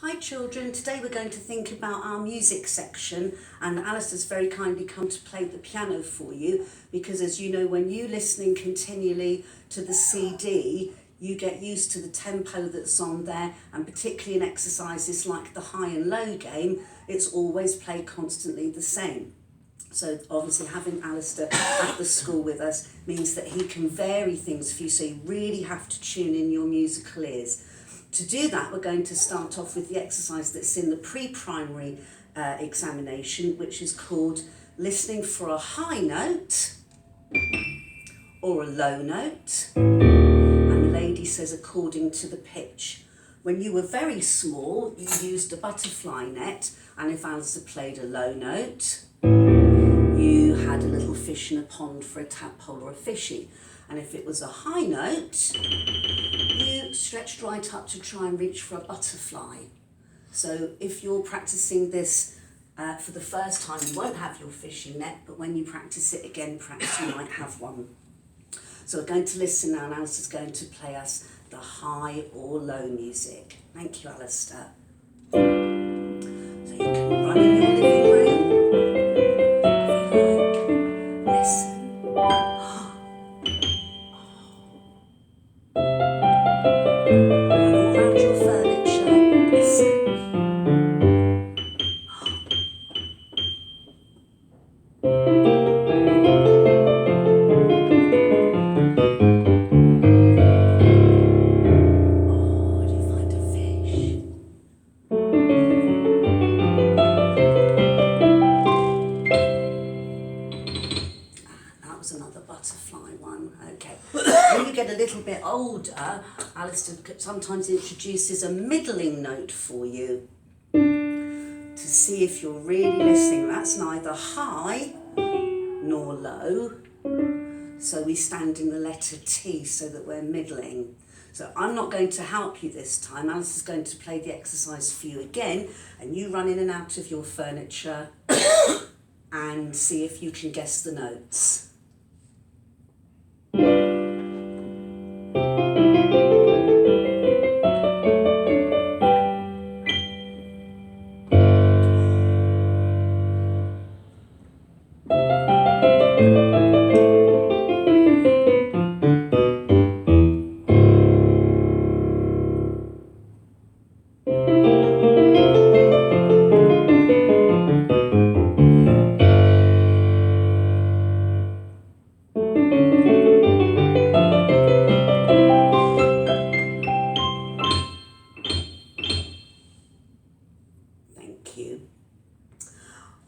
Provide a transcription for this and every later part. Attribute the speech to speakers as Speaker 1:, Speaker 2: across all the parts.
Speaker 1: Hi children, today we're going to think about our music section, and Alistair's very kindly come to play the piano for you because, as you know, when you're listening continually to the CD, you get used to the tempo that's on there, and particularly in exercises like the high and low game, it's always played constantly the same. So obviously having Alistair at the school with us means that he can vary things for you, so you really have to tune in your musical ears. To do that, we're going to start off with the exercise that's in the pre-primary examination, which is called listening for a high note or a low note. And the lady says according to the pitch. When you were very small, you used a butterfly net, and if Alistair played a low note, you had a little fish in a pond for a tadpole or a fishy. And if it was a high note, you stretched right up to try and reach for a butterfly. So if you're practicing this for the first time, you won't have your fishing net, but when you practice it again, perhaps you might have one. So we're going to listen now, and Alistair's going to play us the high or low music. Thank you, Alistair. So you can run in your living room, if you like, listen. Another butterfly one. Okay. When you get a little bit older, Alistair sometimes introduces a middling note for you to see if you're really listening. That's neither high nor low. So we stand in the letter T so that we're middling. So I'm not going to help you this time. Alistair's going to play the exercise for you again, and you run in and out of your furniture and see if you can guess the notes.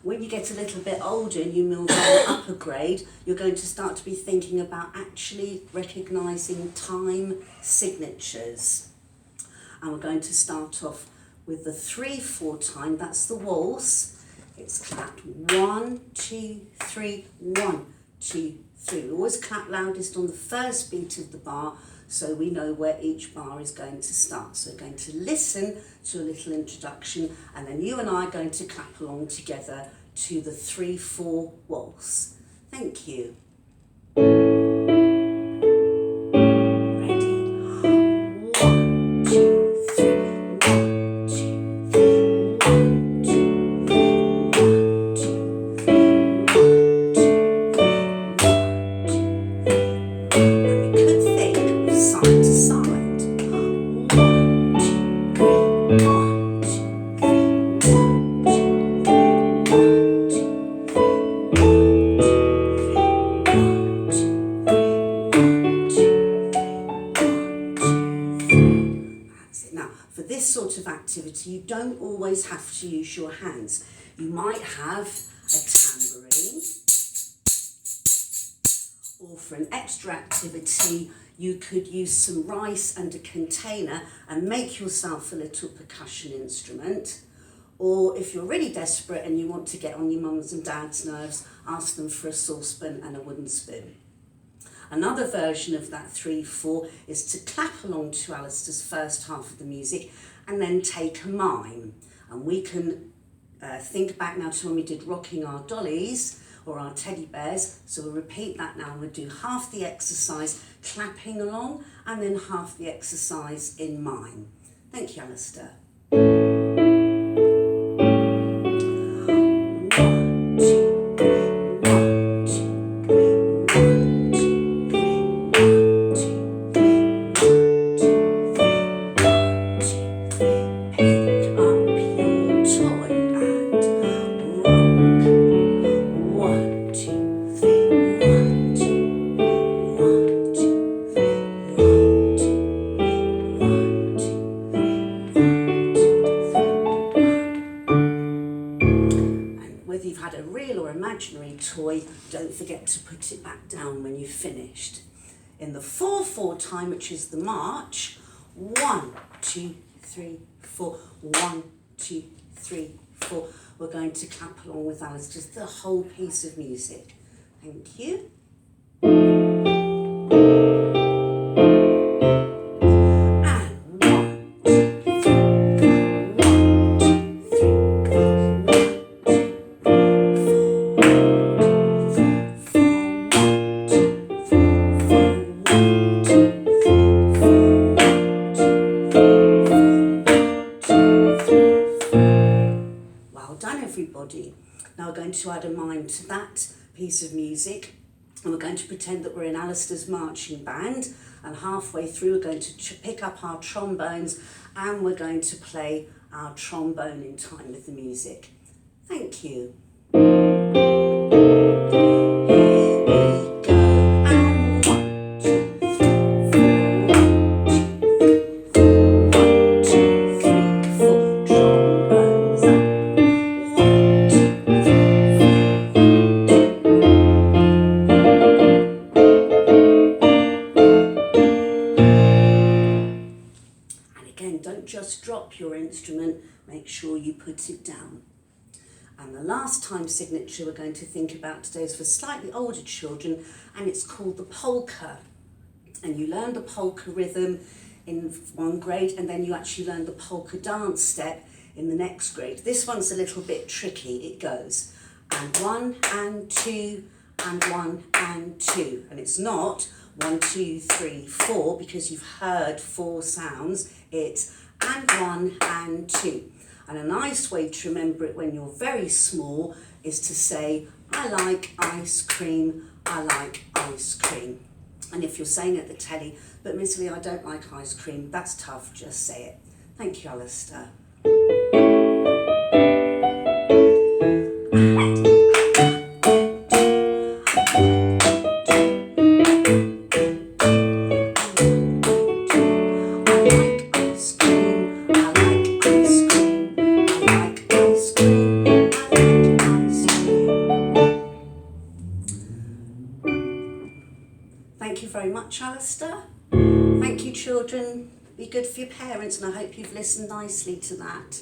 Speaker 1: When you get a little bit older and you move on upper grade, you're going to start to be thinking about actually recognising time signatures. And we're going to start off with the 3/4 time. That's the waltz. It's clapped 1, 2, 3, 1, 2, 3. We always clap loudest on the first beat of the bar, so we know where each bar is going to start. So we're going to listen to a little introduction, and then you and I are going to clap along together to the 3/4 waltz. Thank you. For this sort of activity, you don't always have to use your hands. You might have a tambourine, or for an extra activity, you could use some rice and a container and make yourself a little percussion instrument. Or if you're really desperate and you want to get on your mum's and dad's nerves, ask them for a saucepan and a wooden spoon. Another version of that 3/4 is to clap along to Alistair's first half of the music and then take a mime. And we can think back now to when we did Rocking Our Dollies or our teddy bears. So we'll repeat that now, and we'll do half the exercise clapping along and then half the exercise in mime. Thank you, Alistair. imaginary toy, don't forget to put it back down when you've finished. In the 4/4 time, which is the march, 1, 2, 3, 4, 1, 2, 3, 4. We're going to clap along with Alice, just the whole piece of music. Thank you. Everybody. Now we're going to add a mime to that piece of music, and we're going to pretend that we're in Alistair's marching band, and halfway through we're going to pick up our trombones and we're going to play our trombone in time with the music. Thank you. Just drop your instrument, make sure you put it down. And the last time signature we're going to think about today is for slightly older children, and it's called the polka. And you learn the polka rhythm in 1 grade, and then you actually learn the polka dance step in the next grade. This one's a little bit tricky. It goes and 1 and 2 and 1 and 2, and it's not 1, 2, 3, 4 because you've heard 4 sounds. It's and 1 and 2. And a nice way to remember it when you're very small is to say, I like ice cream, I like ice cream. And if you're saying at the telly, but Miss Lee, I don't like ice cream, that's tough, just say it. Thank you, Alistair. Thank you very much, Alistair. Thank you, children. Be good for your parents, and I hope you've listened nicely to that.